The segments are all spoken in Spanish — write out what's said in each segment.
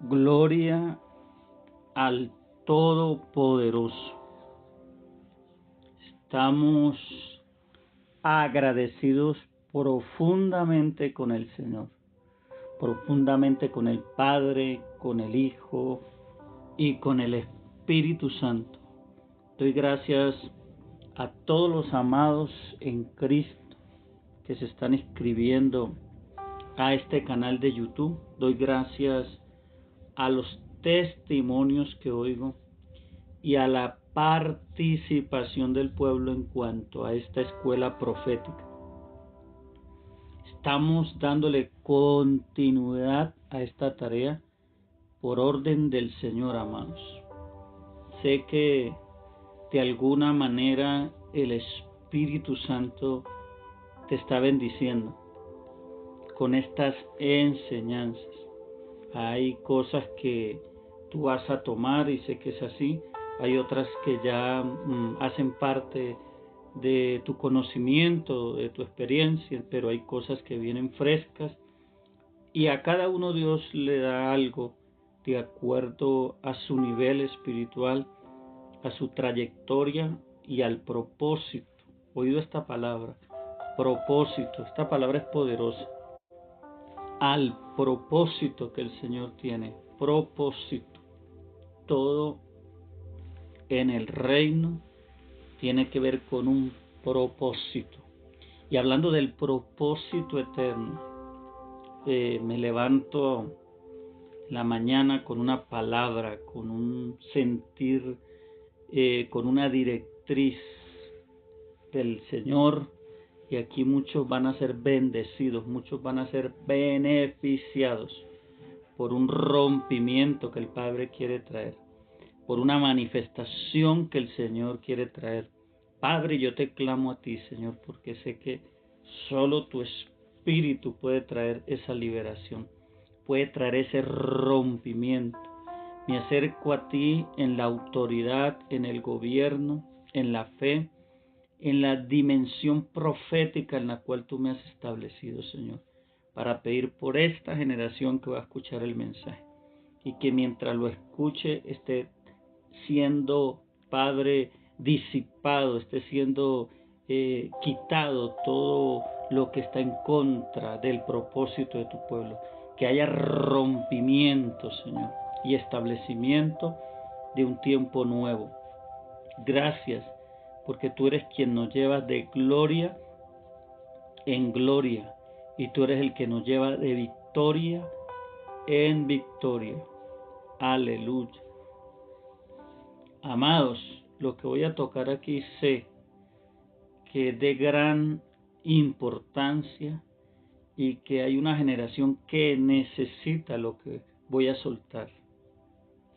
Gloria al Todopoderoso. Estamos agradecidos profundamente con el Señor, profundamente con el Padre, con el Hijo y con el Espíritu Santo. Doy gracias a todos los amados en Cristo que se están inscribiendo a este canal de YouTube. Doy gracias a los testimonios que oigo y a la participación del pueblo en cuanto a esta escuela profética. Estamos dándole continuidad a esta tarea por orden del Señor, amados. Sé que de alguna manera el Espíritu Santo te está bendiciendo con estas enseñanzas. Hay cosas que tú vas a tomar y sé que es así. Hay otras que ya hacen parte de tu conocimiento, de tu experiencia, pero hay cosas que vienen frescas y a cada uno Dios le da algo de acuerdo a su nivel espiritual, a su trayectoria y al propósito. Oído esta palabra, propósito. Esta palabra es poderosa. Al propósito que el Señor tiene, propósito. Todo en el reino tiene que ver con un propósito. Y hablando del propósito eterno, me levanto la mañana con una palabra, con un sentir, con una directriz del Señor. Y aquí muchos van a ser bendecidos, muchos van a ser beneficiados por un rompimiento que el Padre quiere traer, por una manifestación que el Señor quiere traer. Padre, yo te clamo a ti, Señor, porque sé que solo tu Espíritu puede traer esa liberación, puede traer ese rompimiento. Me acerco a ti en la autoridad, en el gobierno, en la fe, en la dimensión profética en la cual tú me has establecido, Señor, para pedir por esta generación que va a escuchar el mensaje y que mientras lo escuche esté siendo, Padre, disipado, esté siendo quitado todo lo que está en contra del propósito de tu pueblo, que haya rompimiento, Señor, y establecimiento de un tiempo nuevo. Gracias, porque tú eres quien nos lleva de gloria en gloria, y tú eres el que nos lleva de victoria en victoria. Aleluya. Amados, lo que voy a tocar aquí sé que es de gran importancia y que hay una generación que necesita lo que voy a soltar,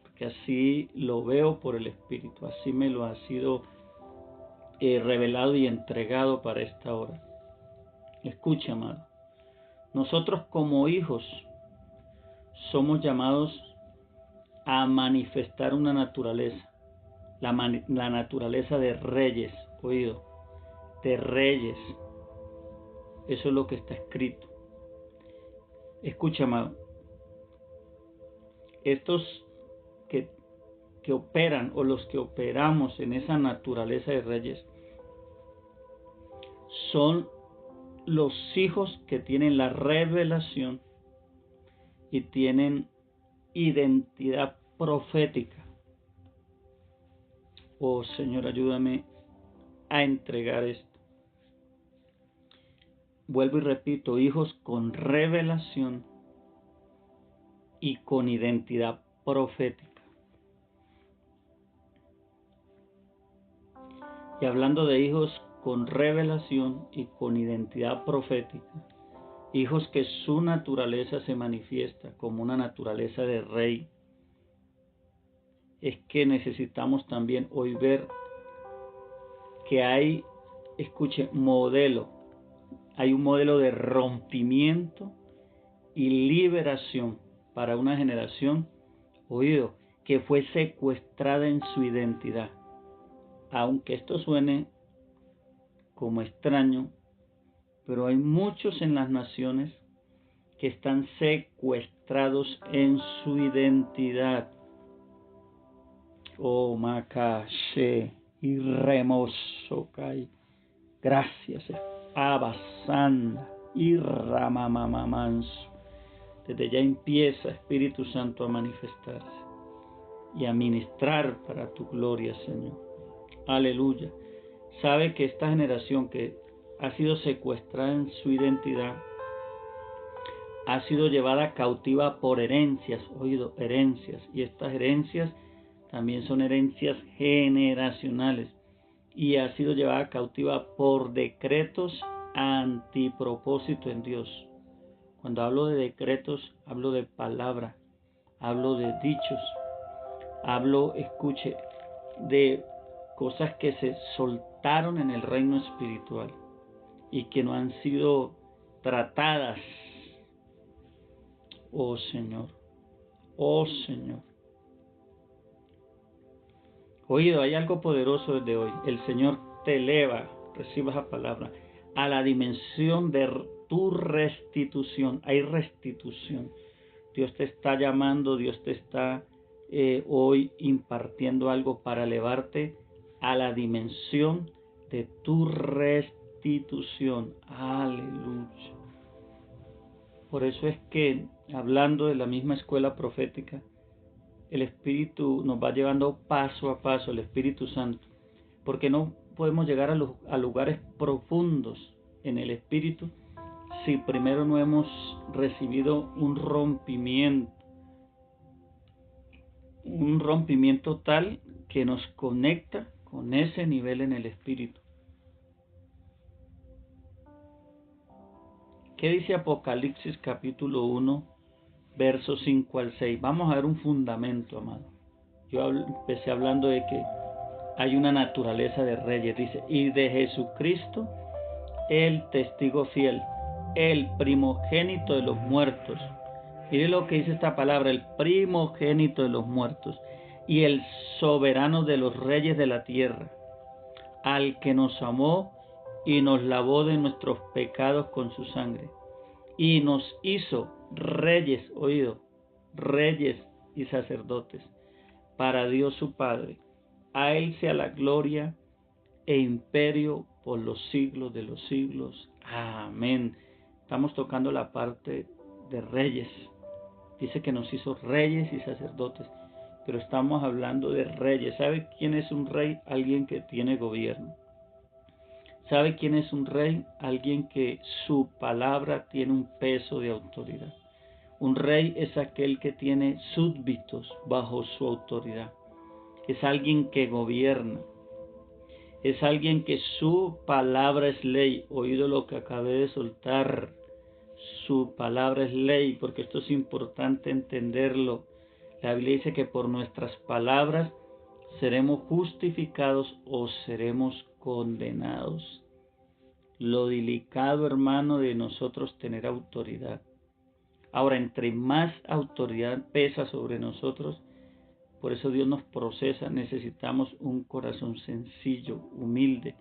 porque así lo veo por el Espíritu, así me lo ha sido revelado y entregado para esta hora. Escucha, amado, nosotros como hijos somos llamados a manifestar una naturaleza, la naturaleza de reyes, oído, de reyes. Eso es lo que está escrito. Escucha, amado, estos que operan o los que operamos en esa naturaleza de reyes son los hijos que tienen la revelación y tienen identidad profética. Oh Señor, ayúdame a entregar esto. Vuelvo y repito, hijos con revelación y con identidad profética. Y hablando de hijos con revelación y con identidad profética, hijos que su naturaleza se manifiesta como una naturaleza de rey, es que necesitamos también hoy ver que hay, escuche, hay un modelo de rompimiento y liberación para una generación, oído, que fue secuestrada en su identidad. Aunque esto suene como extraño, pero hay muchos en las naciones que están secuestrados en su identidad. Oh, Makashe y Remosokai. Gracias, Abasanda y Ramamamanso. Desde ya empieza, Espíritu Santo, a manifestarse y a ministrar para tu gloria, Señor. Aleluya. Sabe que esta generación que ha sido secuestrada en su identidad ha sido llevada cautiva por herencias, oído, herencias, y estas herencias también son herencias generacionales, y ha sido llevada cautiva por decretos antipropósito en Dios. Cuando hablo de decretos, hablo de palabra, hablo de dichos, hablo, escuche, de cosas que se soltaron en el reino espiritual y que no han sido tratadas. Oh Señor, oh Señor. Oído, hay algo poderoso desde hoy. El Señor te eleva, reciba esa palabra, a la dimensión de tu restitución. Hay restitución. Dios te está llamando, Dios te está hoy impartiendo algo para elevarte a la dimensión de tu restitución. Aleluya. Por eso es que, hablando de la misma escuela profética, el Espíritu nos va llevando paso a paso, el Espíritu Santo, porque no podemos llegar a lugares profundos en el Espíritu si primero no hemos recibido un rompimiento tal que nos conecta con ese nivel en el Espíritu. ¿Qué dice Apocalipsis capítulo 1, versos 5 al 6? Vamos a ver un fundamento, amado. Yo empecé hablando de que hay una naturaleza de reyes, dice, y de Jesucristo, el testigo fiel, el primogénito de los muertos. Mire lo que dice esta palabra, el primogénito de los muertos y el soberano de los reyes de la tierra, al que nos amó y nos lavó de nuestros pecados con su sangre y nos hizo reyes, oído, reyes y sacerdotes para Dios su Padre. A Él sea la gloria e imperio por los siglos de los siglos. Amén. Estamos tocando la parte de reyes. Dice que nos hizo reyes y sacerdotes, pero estamos hablando de reyes. ¿Sabe quién es un rey? Alguien que tiene gobierno. ¿Sabe quién es un rey? Alguien que su palabra tiene un peso de autoridad. Un rey es aquel que tiene súbditos bajo su autoridad. Es alguien que gobierna. Es alguien que su palabra es ley. Oído lo que acabé de soltar. Su palabra es ley, porque esto es importante entenderlo. La Biblia dice que por nuestras palabras seremos justificados o seremos condenados. Lo delicado, hermano, de nosotros tener autoridad. Ahora, entre más autoridad pesa sobre nosotros, por eso Dios nos procesa, necesitamos un corazón sencillo, humilde,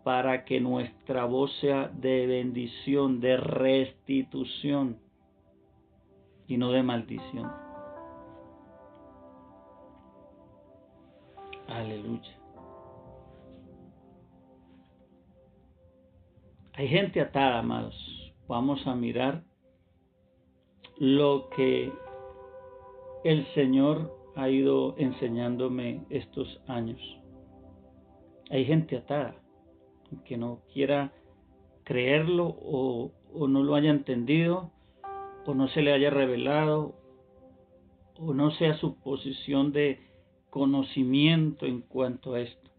para que nuestra voz sea de bendición, de restitución y no de maldición. Aleluya. Hay gente atada, amados. Vamos a mirar lo que el Señor ha ido enseñándome estos años. Hay gente atada, que no quiera creerlo o no lo haya entendido o no se le haya revelado o no sea su posición de conocimiento en cuanto a esto.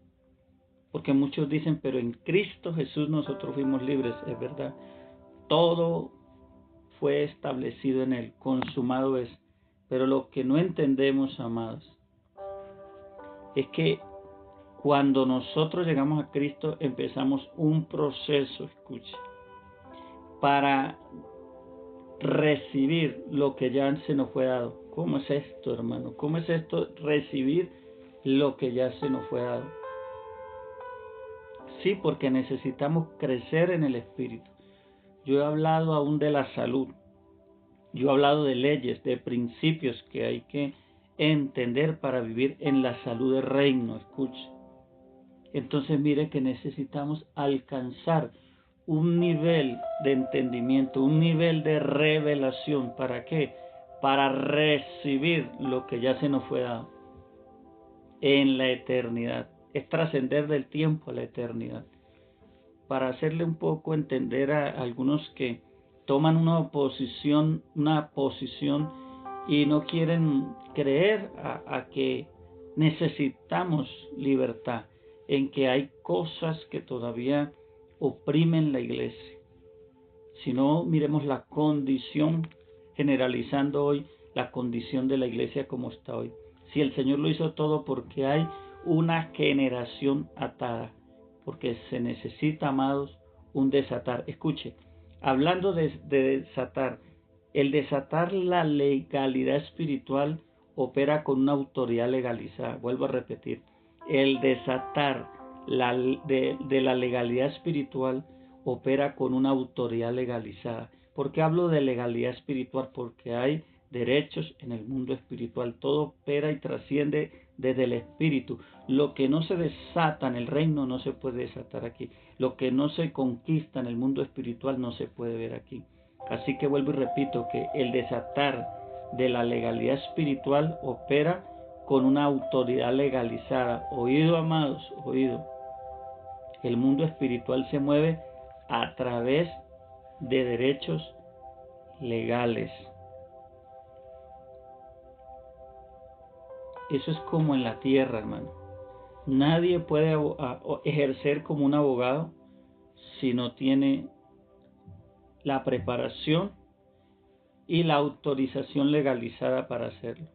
Porque muchos dicen, pero en Cristo Jesús nosotros fuimos libres. Es verdad, todo fue establecido en Él, consumado es. Pero lo que no entendemos, amados, es que cuando nosotros llegamos a Cristo empezamos un proceso, escuche, para recibir lo que ya se nos fue dado. ¿Cómo es esto, hermano? ¿Cómo es esto, recibir lo que ya se nos fue dado? Sí, porque necesitamos crecer en el Espíritu. Yo he hablado aún de la salud. Yo he hablado de leyes, de principios que hay que entender para vivir en la salud del reino. Escuche. Entonces mire que necesitamos alcanzar un nivel de entendimiento, un nivel de revelación. ¿Para qué? Para recibir lo que ya se nos fue dado en la eternidad. Es trascender del tiempo a la eternidad. Para hacerle un poco entender a algunos que toman una posición y no quieren creer a que necesitamos libertad, en que hay cosas que todavía oprimen la iglesia. Si no, miremos la condición, generalizando hoy, la condición de la iglesia como está hoy. Si el Señor lo hizo todo porque hay una generación atada, porque se necesita, amados, un desatar. Escuche, hablando de desatar, el desatar la legalidad espiritual opera con una autoridad legalizada. Vuelvo a repetir, el desatar de la legalidad espiritual opera con una autoridad legalizada. ¿Por qué hablo de legalidad espiritual? Porque hay derechos en el mundo espiritual. Todo opera y trasciende desde el espíritu. Lo que no se desata en el reino no se puede desatar aquí. Lo que no se conquista en el mundo espiritual no se puede ver aquí. Así que vuelvo y repito que el desatar de la legalidad espiritual opera con una autoridad legalizada. Oído, amados, oído. El mundo espiritual se mueve a través de derechos legales. Eso es como en la tierra, hermano. Nadie puede ejercer como un abogado si no tiene la preparación y la autorización legalizada para hacerlo.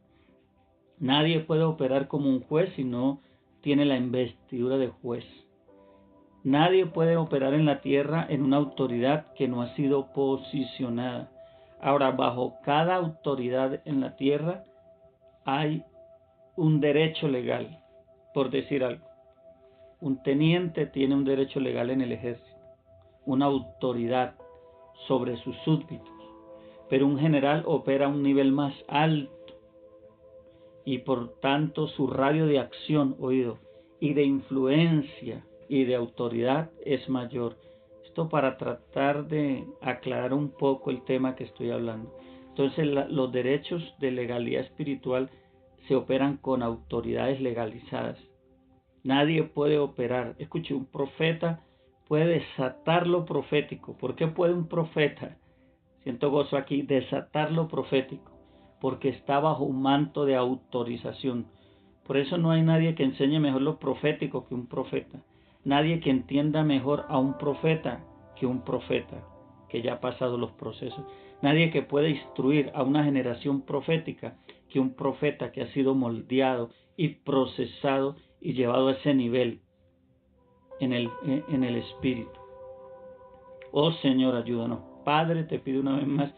Nadie puede operar como un juez si no tiene la investidura de juez. Nadie puede operar en la tierra en una autoridad que no ha sido posicionada. Ahora, bajo cada autoridad en la tierra hay un derecho legal, por decir algo. Un teniente tiene un derecho legal en el ejército, una autoridad sobre sus súbditos, pero un general opera a un nivel más alto y por tanto su radio de acción, oído, y de influencia y de autoridad es mayor. Esto para tratar de aclarar un poco el tema que estoy hablando. Entonces los derechos de legalidad espiritual se operan con autoridades legalizadas. Nadie puede operar. Escuche, un profeta puede desatar lo profético. ¿Por qué puede un profeta? Siento gozo aquí, desatar lo profético. Porque está bajo un manto de autorización. Por eso no hay nadie que enseñe mejor lo profético que un profeta. Nadie que entienda mejor a un profeta que un profeta que ya ha pasado los procesos. Nadie que pueda instruir a una generación profética que un profeta que ha sido moldeado y procesado y llevado a ese nivel en el espíritu. Oh Señor, ayúdanos. Padre, te pido una vez más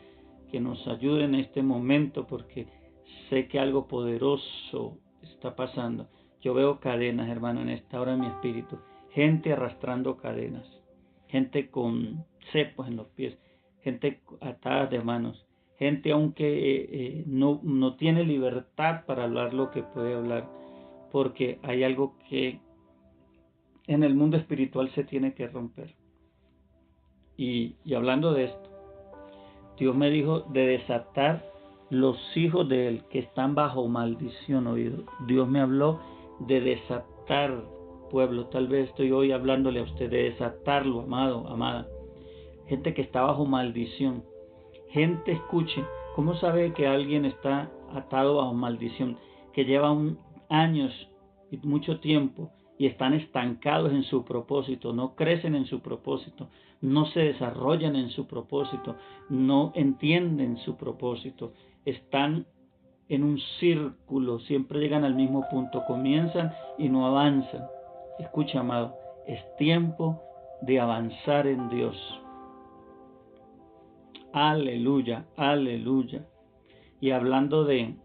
que nos ayude en este momento porque sé que algo poderoso está pasando. Yo veo cadenas, hermano, en esta hora en mi espíritu. Gente arrastrando cadenas. Gente con cepos en los pies. Gente atada de manos. Gente aunque no tiene libertad para hablar lo que puede hablar. Porque hay algo que en el mundo espiritual se tiene que romper. Y hablando de esto, Dios me dijo de desatar los hijos de él que están bajo maldición, oído. Dios me habló de desatar, pueblo. Tal vez estoy hoy hablándole a usted de desatarlo, amado, amada. Gente que está bajo maldición. Gente, escuche, ¿cómo sabe que alguien está atado bajo maldición? Que lleva años y mucho tiempo y están estancados en su propósito, no crecen en su propósito, no se desarrollan en su propósito, no entienden su propósito, están en un círculo, siempre llegan al mismo punto, comienzan y no avanzan. Escucha, amado, es tiempo de avanzar en Dios. Aleluya, aleluya. Y hablando de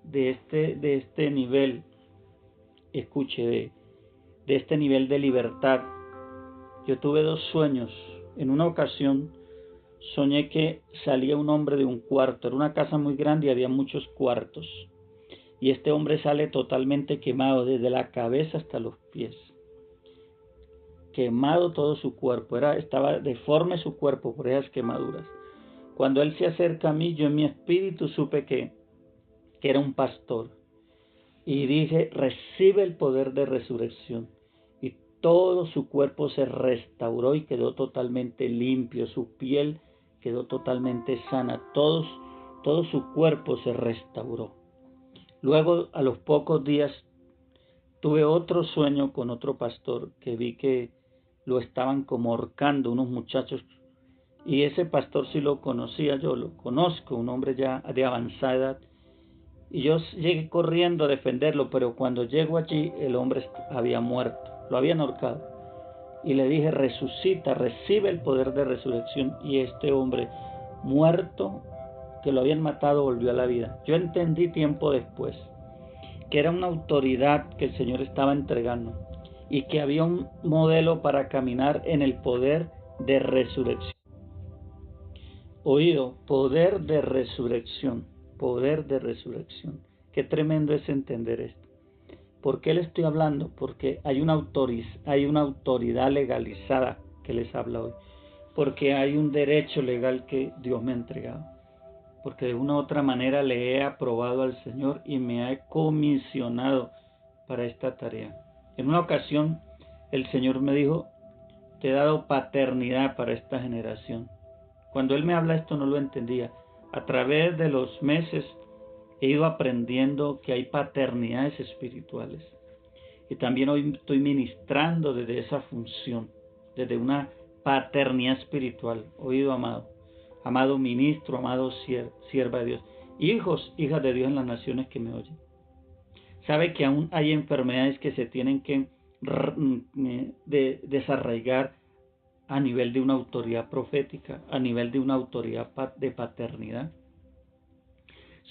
este nivel, escuche, de este nivel de libertad. Yo tuve 2 sueños. En una ocasión soñé que salía un hombre de un cuarto. Era una casa muy grande y había muchos cuartos. Y este hombre sale totalmente quemado, desde la cabeza hasta los pies. Quemado todo su cuerpo. Estaba deforme su cuerpo por esas quemaduras. Cuando él se acerca a mí, yo en mi espíritu supe que era un pastor. Y dije, recibe el poder de resurrección. Y todo su cuerpo se restauró y quedó totalmente limpio. Su piel quedó totalmente sana. Todo su cuerpo se restauró. Luego, a los pocos días, tuve otro sueño con otro pastor que vi que lo estaban como ahorcando unos muchachos. Y ese pastor sí lo conocía, yo lo conozco, un hombre ya de avanzada edad. Y yo llegué corriendo a defenderlo, pero cuando llego allí el hombre había muerto, lo habían ahorcado. Y le dije, resucita, recibe el poder de resurrección. Y este hombre muerto, que lo habían matado, volvió a la vida. Yo entendí tiempo después que era una autoridad que el Señor estaba entregando y que había un modelo para caminar en el poder de resurrección. Oído, poder de resurrección, poder de resurrección. Qué tremendo es entender esto. ¿Por qué le estoy hablando? Porque hay una autoridad legalizada que les habla hoy. Porque hay un derecho legal que Dios me ha entregado. Porque de una u otra manera le he aprobado al Señor y me ha comisionado para esta tarea. En una ocasión el Señor me dijo, te he dado paternidad para esta generación. Cuando Él me habla esto no lo entendía. A través de los meses he ido aprendiendo que hay paternidades espirituales. Y también hoy estoy ministrando desde esa función, desde una paternidad espiritual. Oído, amado. Amado ministro, amado sierva de Dios. Hijos, hijas de Dios en las naciones que me oyen. Sabe que aún hay enfermedades que se tienen que desarraigar a nivel de una autoridad profética, a nivel de una autoridad de paternidad.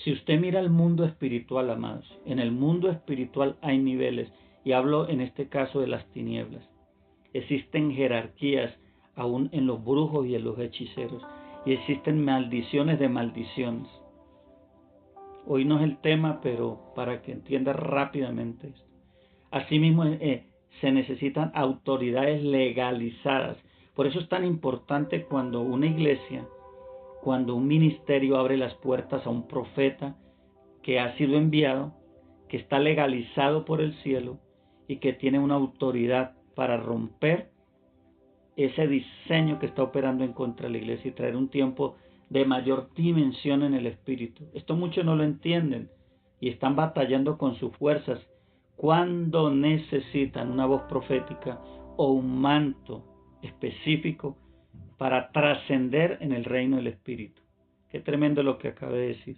Si usted mira el mundo espiritual, amados, en el mundo espiritual hay niveles, y hablo en este caso de las tinieblas. Existen jerarquías aún en los brujos y en los hechiceros, y existen maldiciones de maldiciones. Hoy no es el tema, pero para que entienda rápidamente esto. Asimismo, se necesitan autoridades legalizadas. Por eso es tan importante cuando una iglesia, cuando un ministerio abre las puertas a un profeta que ha sido enviado, que está legalizado por el cielo y que tiene una autoridad para romper ese diseño que está operando en contra de la iglesia y traer un tiempo de mayor dimensión en el espíritu. Esto muchos no lo entienden y están batallando con sus fuerzas cuando necesitan una voz profética o un manto específico para trascender en el reino del espíritu. Qué tremendo lo que acabé de decir.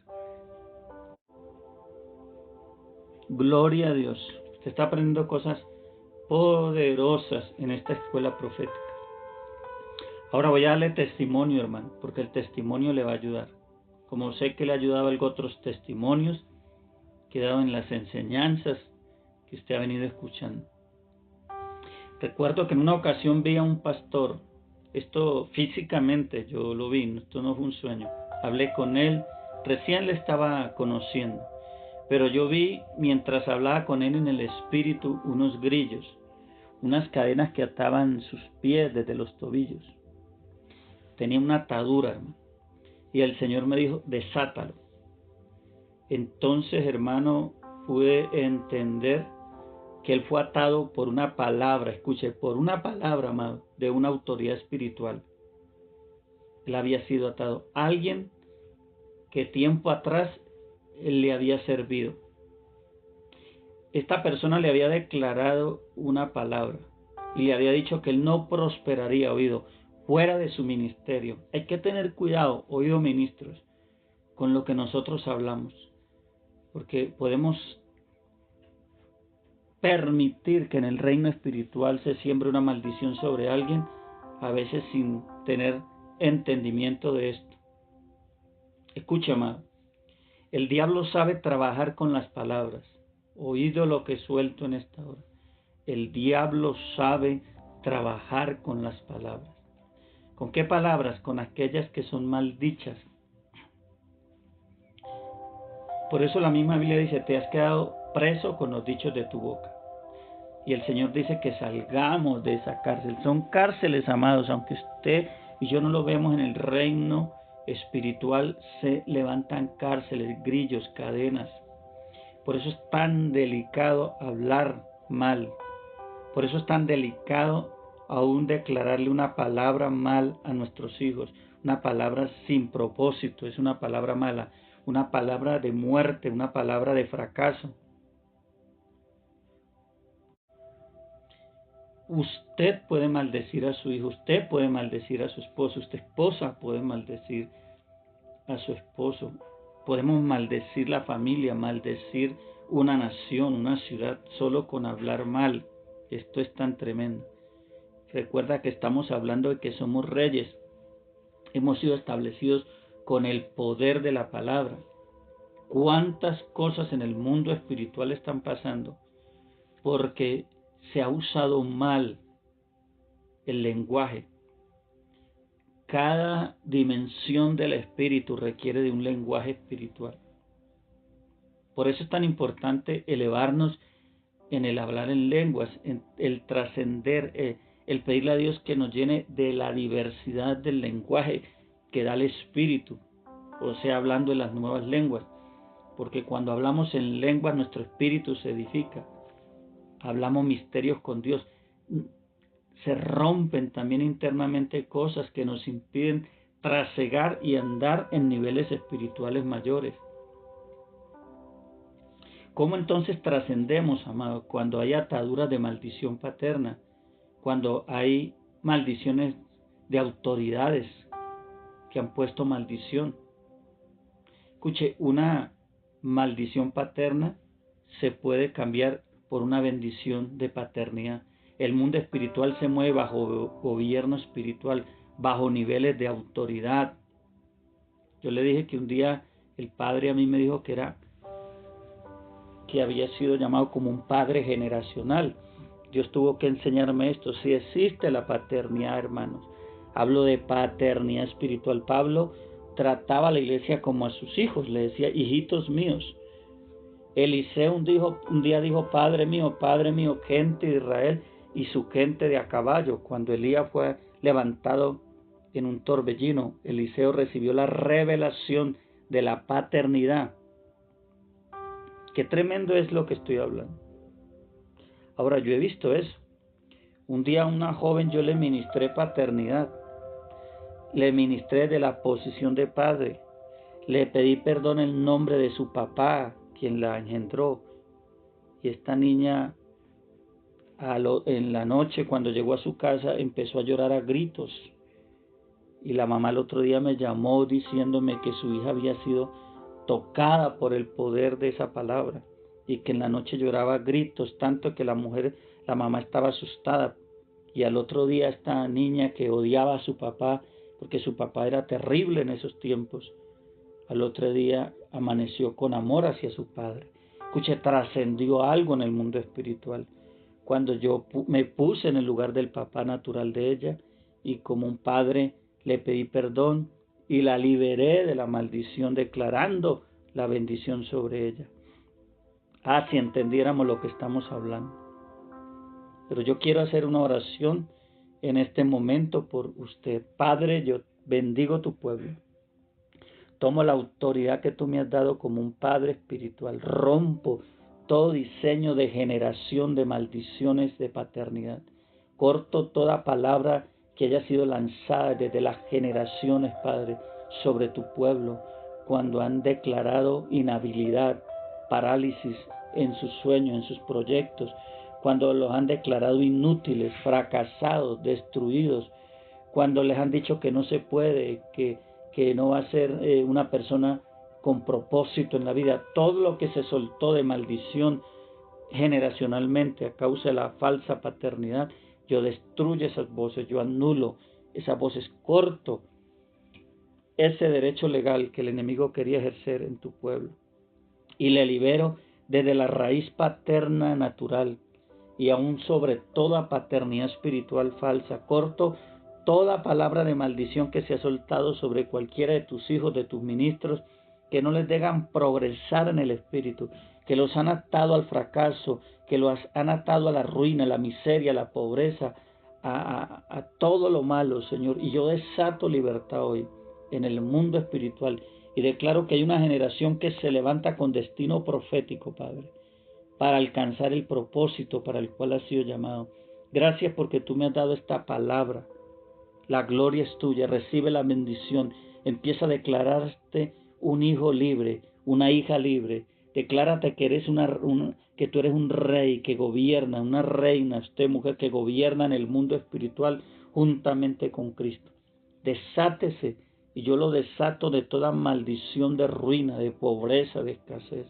Gloria a Dios. Se está aprendiendo cosas poderosas en esta escuela profética. Ahora voy a darle testimonio, hermano, porque el testimonio le va a ayudar. Como sé que le ha ayudado a otros testimonios que he dado en las enseñanzas que usted ha venido escuchando. Recuerdo que en una ocasión vi a un pastor, esto físicamente yo lo vi, esto no fue un sueño. Hablé con él, recién le estaba conociendo, pero yo vi mientras hablaba con él en el espíritu unos grillos, unas cadenas que ataban sus pies desde los tobillos. Tenía una atadura, hermano, y el Señor me dijo, desátalo. Entonces, hermano, pude entender que él fue atado por una palabra, escuche, por una palabra, amado, de una autoridad espiritual. Él había sido atado. Alguien que tiempo atrás él le había servido. Esta persona le había declarado una palabra y le había dicho que él no prosperaría, oído, fuera de su ministerio. Hay que tener cuidado, oído ministros, con lo que nosotros hablamos, porque podemos permitir que en el reino espiritual se siembre una maldición sobre alguien, a veces sin tener entendimiento de esto. Escucha, amado, el diablo sabe trabajar con las palabras. Oído lo que suelto en esta hora. El diablo sabe trabajar con las palabras. ¿Con qué palabras? Con aquellas que son maldichas. Por eso la misma Biblia dice, te has quedado preso con los dichos de tu boca. Y el Señor dice que salgamos de esa cárcel. Son cárceles, amados, aunque usted y yo no lo vemos en el reino espiritual, se levantan cárceles, grillos, cadenas. Por eso es tan delicado hablar mal. Por eso es tan delicado aún declararle una palabra mal a nuestros hijos. Una palabra sin propósito, es una palabra mala. Una palabra de muerte, una palabra de fracaso. Usted puede maldecir a su hijo, usted puede maldecir a su esposo, usted esposa puede maldecir a su esposo. Podemos maldecir la familia, maldecir una nación, una ciudad, solo con hablar mal. Esto es tan tremendo. Recuerda que estamos hablando de que somos reyes. Hemos sido establecidos con el poder de la palabra. ¿Cuántas cosas en el mundo espiritual están pasando? Porque se ha usado mal el lenguaje. Cada dimensión del espíritu requiere de un lenguaje espiritual. Por eso es tan importante elevarnos en el hablar en lenguas, en el trascender, el pedirle a Dios que nos llene de la diversidad del lenguaje que da el espíritu, o sea, hablando en las nuevas lenguas. Porque cuando hablamos en lenguas, nuestro espíritu se edifica. Hablamos misterios con Dios. Se rompen también internamente cosas que nos impiden trasegar y andar en niveles espirituales mayores. ¿Cómo entonces trascendemos, amado? Cuando hay ataduras de maldición paterna, cuando hay maldiciones de autoridades que han puesto maldición. Escuche, una maldición paterna se puede cambiar por una bendición de paternidad. El mundo espiritual se mueve bajo gobierno espiritual, bajo niveles de autoridad. Yo le dije que un día el padre a mí me dijo que había sido llamado como un padre generacional. Dios tuvo que enseñarme esto. Si existe la paternidad, hermanos. Hablo de paternidad espiritual. Pablo trataba a la iglesia como a sus hijos. Le decía, hijitos míos. Eliseo un día dijo, Padre mío, gente de Israel y su gente de a caballo. Cuando Elías fue levantado en un torbellino, Eliseo recibió la revelación de la paternidad. Qué tremendo es lo que estoy hablando. Ahora, yo he visto eso. Un día a una joven yo le ministré paternidad. Le ministré de la posición de padre. Le pedí perdón en nombre de su papá, quien la engendró. Y esta niña, en la noche, cuando llegó a su casa, empezó a llorar a gritos. Y la mamá el otro día me llamó diciéndome que su hija había sido tocada por el poder de esa palabra. Y que en la noche lloraba a gritos, tanto que la mamá estaba asustada. Y al otro día esta niña que odiaba a su papá, porque su papá era terrible en esos tiempos, al otro día amaneció con amor hacia su padre. Escuche, trascendió algo en el mundo espiritual. Cuando yo me puse en el lugar del papá natural de ella y como un padre le pedí perdón y la liberé de la maldición declarando la bendición sobre ella. Si entendiéramos lo que estamos hablando. Pero yo quiero hacer una oración en este momento por usted. Padre, yo bendigo tu pueblo. Tomo la autoridad que tú me has dado como un padre espiritual. Rompo todo diseño de generación de maldiciones de paternidad. Corto toda palabra que haya sido lanzada desde las generaciones, Padre, sobre tu pueblo, cuando han declarado inhabilidad, parálisis en sus sueños, en sus proyectos, cuando los han declarado inútiles, fracasados, destruidos, cuando les han dicho que no se puede, que no va a ser una persona con propósito en la vida. Todo lo que se soltó de maldición generacionalmente a causa de la falsa paternidad, yo destruyo esas voces, yo anulo esas voces, corto ese derecho legal que el enemigo quería ejercer en tu pueblo y le libero desde la raíz paterna natural y aún sobre toda paternidad espiritual falsa. Corto toda palabra de maldición que se ha soltado sobre cualquiera de tus hijos, de tus ministros, que no les dejan progresar en el espíritu, que los han atado al fracaso, que los han atado a la ruina, a la miseria, a la pobreza, a todo lo malo, Señor. Y yo desato libertad hoy en el mundo espiritual y declaro que hay una generación que se levanta con destino profético, Padre, para alcanzar el propósito para el cual ha sido llamado. Gracias porque tú me has dado esta palabra. La gloria es tuya, recibe la bendición. Empieza a declararte un hijo libre, una hija libre. Declárate que eres que tú eres un rey que gobierna, una reina, usted mujer que gobierna en el mundo espiritual juntamente con Cristo. Desátese, y yo lo desato de toda maldición de ruina, de pobreza, de escasez,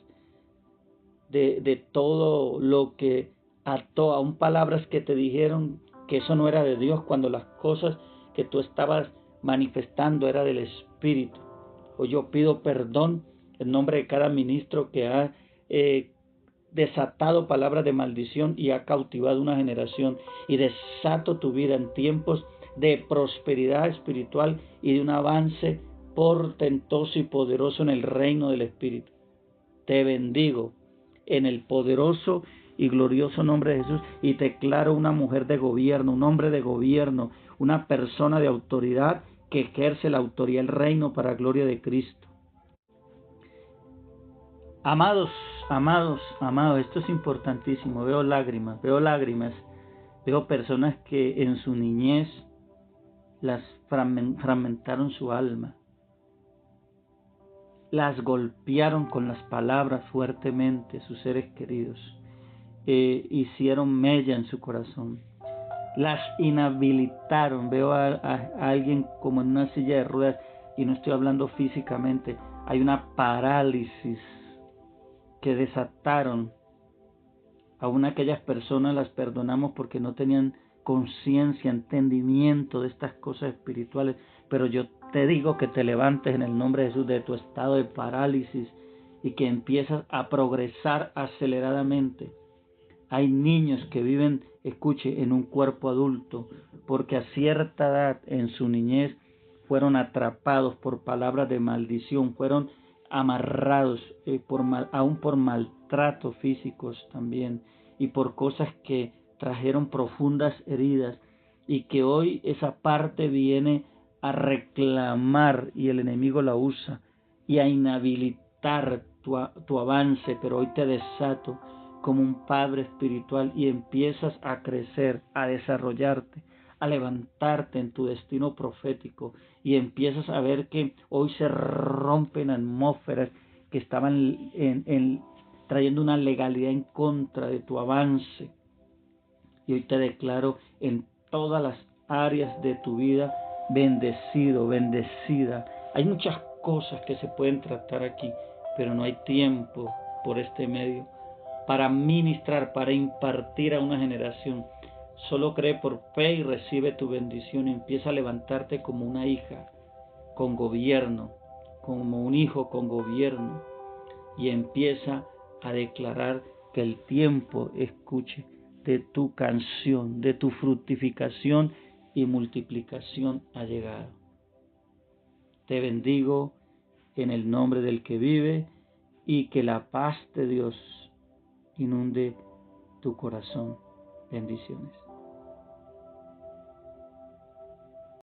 de todo lo que ató, aún palabras que te dijeron que eso no era de Dios, cuando las cosas que tú estabas manifestando era del Espíritu. Hoy yo pido perdón en nombre de cada ministro que ha desatado palabras de maldición y ha cautivado una generación, y desato tu vida en tiempos de prosperidad espiritual y de un avance portentoso y poderoso en el reino del Espíritu. Te bendigo en el poderoso y glorioso nombre de Jesús, y te declaro una mujer de gobierno, un hombre de gobierno, una persona de autoridad que ejerce la autoridad del reino para la gloria de Cristo. Amados, esto es importantísimo. Veo lágrimas, veo personas que en su niñez las fragmentaron su alma, las golpearon con las palabras fuertemente, sus seres queridos, hicieron mella en su corazón, las inhabilitaron. Veo a alguien como en una silla de ruedas, y no estoy hablando físicamente, hay una parálisis que desataron. Aún aquellas personas las perdonamos porque no tenían conciencia, entendimiento de estas cosas espirituales, pero yo te digo que te levantes en el nombre de Jesús de tu estado de parálisis y que empiezas a progresar aceleradamente. Hay niños que viven, escuche, en un cuerpo adulto porque a cierta edad en su niñez fueron atrapados por palabras de maldición, fueron amarrados aún por maltratos físicos también, y por cosas que trajeron profundas heridas, y que hoy esa parte viene a reclamar y el enemigo la usa y a inhabilitar tu avance. Pero hoy te desato como un padre espiritual y empiezas a crecer, a desarrollarte, a levantarte en tu destino profético, y empiezas a ver que hoy se rompen atmósferas que estaban trayendo una legalidad en contra de tu avance. Y hoy te declaro en todas las áreas de tu vida bendecido, bendecida. Hay muchas cosas que se pueden tratar aquí, pero no hay tiempo por este medio para ministrar, para impartir a una generación. Solo cree por fe y recibe tu bendición, y empieza a levantarte como una hija con gobierno, como un hijo con gobierno, y empieza a declarar que el tiempo, escuche, de tu canción, de tu fructificación y multiplicación ha llegado. Te bendigo en el nombre del que vive, y que la paz de Dios inunde tu corazón. Bendiciones.